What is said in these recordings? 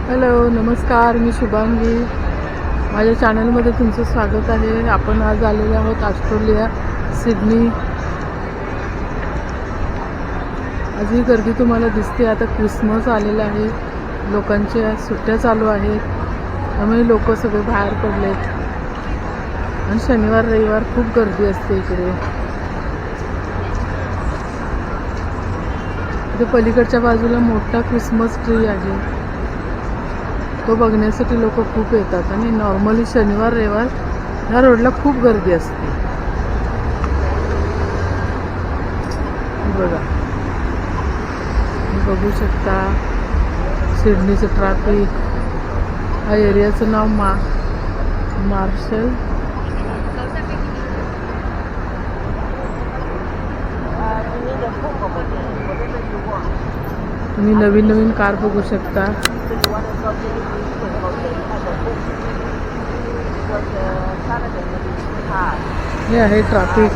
Hello, नमस्कार. मी शुभांगी. माझ्या चॅनलमध्ये तुमचं स्वागत आहे. आपण आज आलेले आहोत ऑस्ट्रेलिया, सिडनी. आज ही गर्दी तुम्हाला दिसते. आता क्रिसमस आलेला आहे, लोकांच्या सुट्ट्या चालू आहेत, त्यामुळे लोक सगळे बाहेर पडलेत आणि शनिवार रविवार खूप गर्दी असते इकडे. इथे पलीकडच्या बाजूला मोठा क्रिसमस ट्री आहे, तो बघण्यासाठी लोक खूप येतात आणि नॉर्मली शनिवार रविवार ह्या रोडला खूप गर्दी असते. बघा, बघू शकता सिडनीचं ट्रॅफिक. हा एरियाचं नाव मार्शल. तुम्ही नवीन नवीन कार बघू शकता. हे आहे ट्रॅफिक.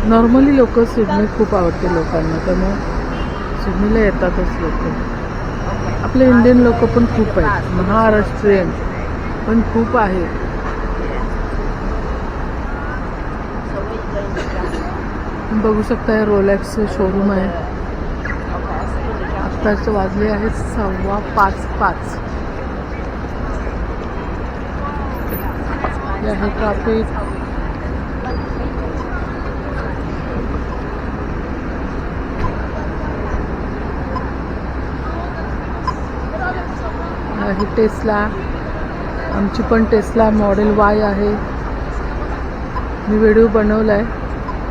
नॉर्मली लोक सिडनी खूप आवडते लोकांना, त्यामुळे सिडनीला येतातच लोक. आपले इंडियन लोक पण खूप आहेत, महाराष्ट्रीयन पण खूप आहेत. बघू शकता हे रोलेक्सचं शोरूम आहे. आत्ताच वाजले आहेत 5:15. हे आहे ट्रॅफिक. आहे टेस्ला. आमची पण टेस्ला मॉडेल Y आहे. मी व्हिडिओ बनवला आहे,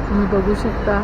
तुम्ही बघू शकता.